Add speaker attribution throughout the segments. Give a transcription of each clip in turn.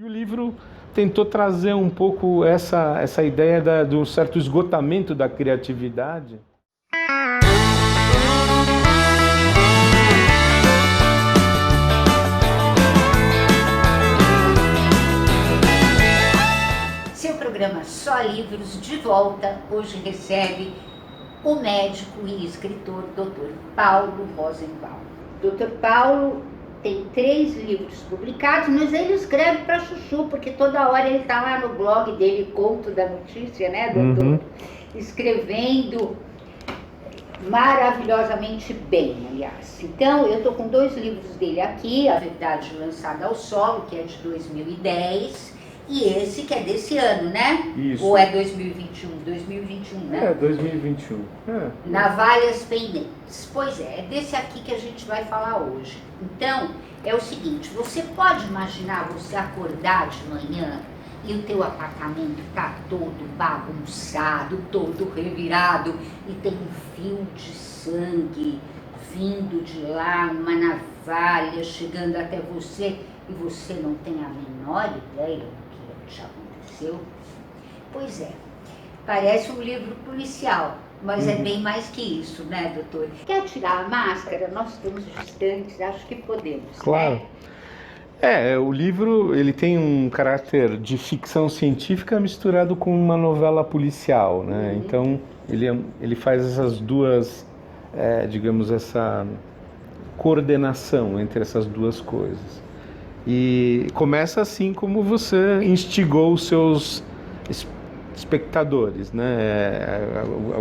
Speaker 1: E o livro tentou trazer um pouco essa ideia de um certo esgotamento da criatividade.
Speaker 2: Seu programa Só Livros de volta hoje recebe o médico e escritor Dr. Paulo Rosenbaum. Dr. Paulo tem 3 livros publicados, mas ele escreve para chuchu, porque toda hora ele está lá no blog dele, Conto da Notícia, né, doutor? Escrevendo maravilhosamente bem, aliás. Então, eu estou com 2 livros dele aqui, A Verdade Lançada ao Solo, que é de 2010, e esse que é desse ano, né?
Speaker 1: Isso.
Speaker 2: Ou é 2021? 2021, né?
Speaker 1: É, 2021.
Speaker 2: Navalhas Pendentes. Pois é desse aqui que a gente vai falar hoje. Então, é o seguinte, você pode imaginar você acordar de manhã e o teu apartamento tá todo bagunçado, todo revirado, e tem um fio de sangue vindo de lá, uma navalha chegando até você, e você não tem a menor ideia do que já aconteceu? Pois é, parece um livro policial, mas é bem mais que isso, né, doutor? Quer tirar a máscara? Nós estamos distantes, acho que podemos.
Speaker 1: Claro.
Speaker 2: Né?
Speaker 1: O livro ele tem um caráter de ficção científica misturado com uma novela policial, né? Então ele faz essas duas, digamos, essa coordenação entre essas duas coisas. E começa assim como você instigou os seus espectadores, né?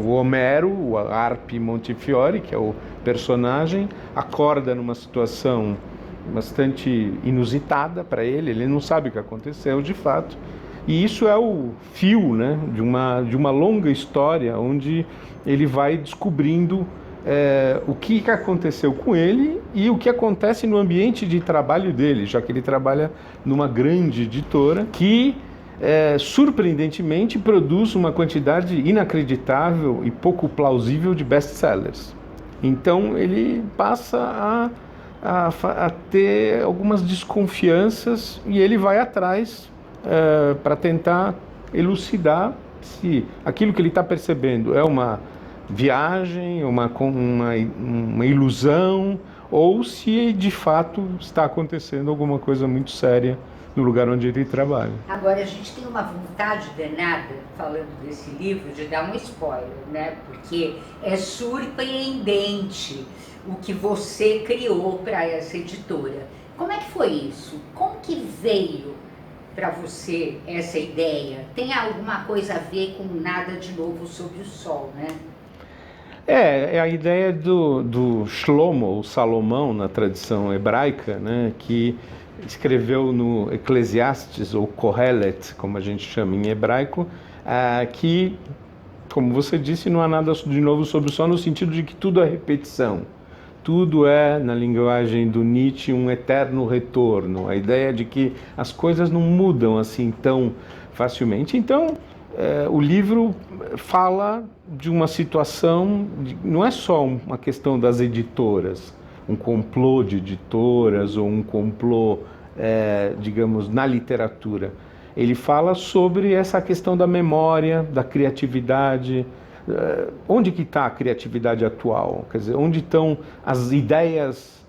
Speaker 1: O Homero, o Arpi Montefiore, que é o personagem, acorda numa situação bastante inusitada para ele não sabe o que aconteceu de fato, e isso é o fio, né, de uma longa história onde ele vai descobrindo o que aconteceu com ele e o que acontece no ambiente de trabalho dele, já que ele trabalha numa grande editora que surpreendentemente produz uma quantidade inacreditável e pouco plausível de best-sellers. Então ele passa a ter algumas desconfianças e ele vai atrás para tentar elucidar se aquilo que ele está percebendo é uma viagem, uma ilusão, ou se de fato está acontecendo alguma coisa muito séria no lugar onde ele trabalha.
Speaker 2: Agora, a gente tem uma vontade danada, falando desse livro, de dar um spoiler, né? Porque é surpreendente o que você criou para essa editora. Como é que foi isso? Como que veio para você essa ideia? Tem alguma coisa a ver com Nada de Novo Sob o Sol, né?
Speaker 1: É a ideia do Shlomo, ou Salomão, na tradição hebraica, né, que escreveu no Eclesiastes, ou Kohelet, como a gente chama em hebraico, que, como você disse, não há nada de novo sob o sol, no sentido de que tudo é repetição. Tudo é, na linguagem do Nietzsche, um eterno retorno. A ideia de que as coisas não mudam assim tão facilmente. Então, o livro fala de uma situação, não é só uma questão das editoras, um complô de editoras ou um complô, digamos, na literatura. Ele fala sobre essa questão da memória, da criatividade. Onde que está a criatividade atual? Quer dizer, onde estão as ideias,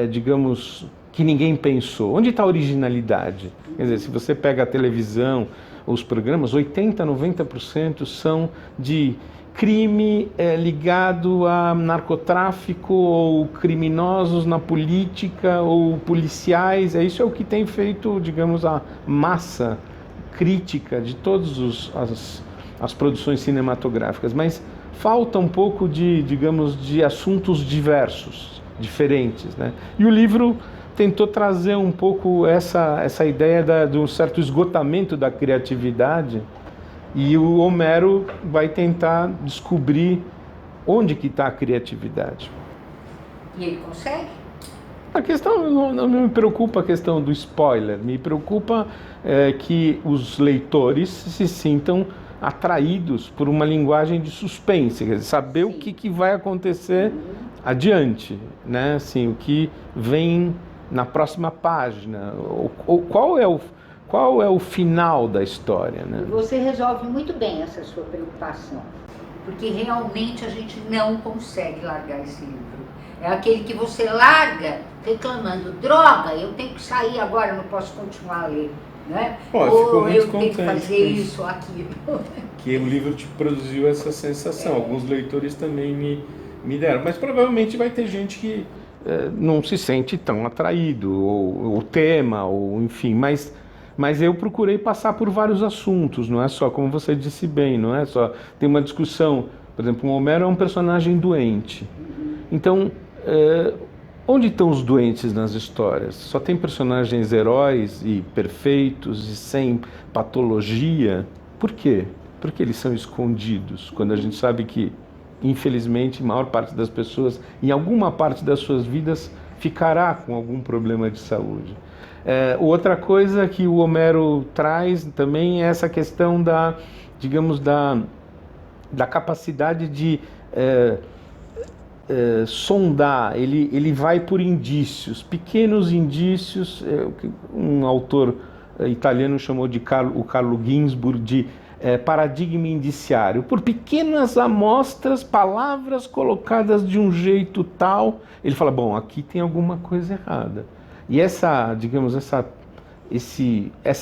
Speaker 1: digamos, que ninguém pensou? Onde está a originalidade? Quer dizer, se você pega a televisão, os programas, 80%, 90% são de crime ligado a narcotráfico, ou criminosos na política, ou policiais. Isso é o que tem feito, digamos, a massa crítica de todas as produções cinematográficas, mas falta um pouco de assuntos diversos, diferentes, né? E o livro tentou trazer um pouco essa ideia de um certo esgotamento da criatividade, e o Homero vai tentar descobrir onde que está a criatividade.
Speaker 2: E ele consegue?
Speaker 1: A questão, não me preocupa a questão do spoiler, me preocupa que os leitores se sintam atraídos por uma linguagem de suspense, quer dizer, saber o que vai acontecer adiante, né? Assim, o que vem na próxima página, ou qual é qual é o final da história, né?
Speaker 2: E você resolve muito bem essa sua preocupação, porque realmente a gente não consegue largar esse livro. É aquele que você larga reclamando, droga, eu tenho que sair agora, não posso continuar a ler. Né? Ou eu tenho que fazer isso ou aquilo.
Speaker 1: Que o livro te produziu essa sensação. Alguns leitores também me deram. Mas provavelmente vai ter gente que não se sente tão atraído, ou o tema, ou enfim. Mas eu procurei passar por vários assuntos, não é só, como você disse bem, não é só. Tem uma discussão, por exemplo, o Homero é um personagem doente. Então, onde estão os doentes nas histórias? Só tem personagens heróis e perfeitos e sem patologia? Por quê? Porque eles são escondidos, quando a gente sabe que, infelizmente, a maior parte das pessoas, em alguma parte das suas vidas, ficará com algum problema de saúde. Outra coisa que o Homero traz também é essa questão da, digamos, da capacidade de sondar. Ele vai por indícios, pequenos indícios. Um autor italiano chamou o Carlo Ginzburg de paradigma indiciário, por pequenas amostras, palavras colocadas de um jeito tal, ele fala, bom, aqui tem alguma coisa errada. E essa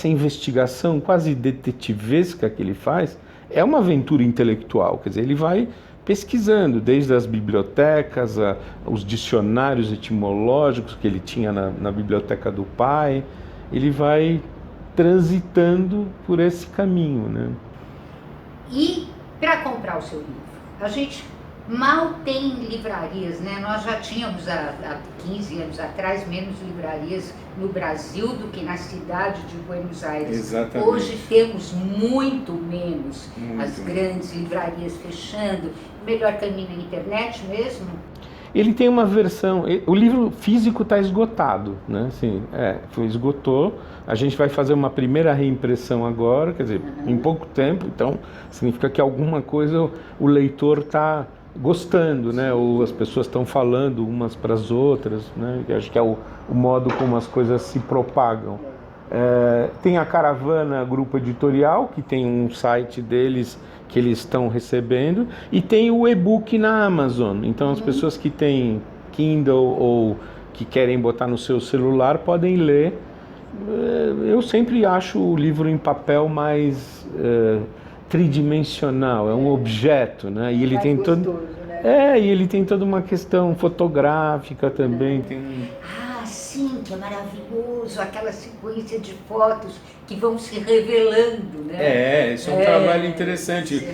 Speaker 1: investigação quase detetivesca que ele faz é uma aventura intelectual, quer dizer, ele vai pesquisando desde as bibliotecas, os dicionários etimológicos que ele tinha na biblioteca do pai, ele vai transitando por esse caminho, né?
Speaker 2: E para comprar o seu livro, a gente mal tem livrarias, né? Nós já tínhamos há 15 anos atrás menos livrarias no Brasil do que na cidade de Buenos Aires.
Speaker 1: Exatamente.
Speaker 2: Hoje temos muito menos as grandes livrarias fechando. O melhor caminho é a internet mesmo?
Speaker 1: Ele tem uma versão, o livro físico está esgotado, né? Assim, esgotou. A gente vai fazer uma primeira reimpressão agora, quer dizer, em pouco tempo, então significa que alguma coisa o leitor está gostando, né? Ou as pessoas estão falando umas para as outras, né? Que acho que é o modo como as coisas se propagam. Tem a Caravana Grupo Editorial, que tem um site deles que eles estão recebendo, e tem o e-book na Amazon. Então as pessoas que têm Kindle ou que querem botar no seu celular podem ler. Eu sempre acho o livro em papel mais tridimensional, é um objeto, né? E ele tem todo, né? E ele tem toda uma questão fotográfica também.
Speaker 2: Sim, que é maravilhoso, aquela sequência de fotos que vão se revelando, né?
Speaker 1: Isso é um trabalho interessante,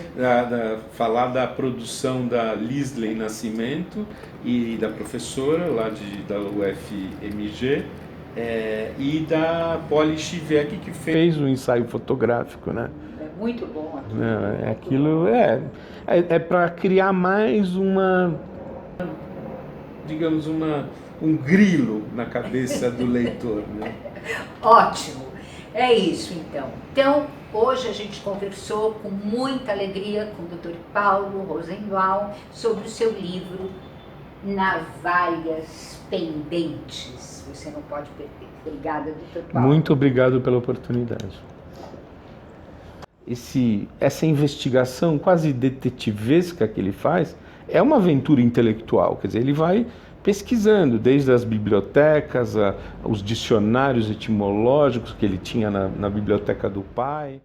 Speaker 1: falar da produção da Lisley Nascimento e da professora lá da UFMG, e da Polly Chivec, que fez um ensaio fotográfico, né?
Speaker 2: É muito bom
Speaker 1: aquilo. É para criar mais digamos, um grilo na cabeça do leitor, né?
Speaker 2: Ótimo, é isso então. Então, hoje a gente conversou com muita alegria com o Dr. Paulo Rosenbaum sobre o seu livro Navalhas Pendentes. Você não pode perder. Obrigada, Dr. Paulo.
Speaker 1: Muito obrigado pela oportunidade. Essa investigação quase detetivesca que ele faz é uma aventura intelectual, quer dizer, ele vai pesquisando desde as bibliotecas, os dicionários etimológicos que ele tinha na biblioteca do pai.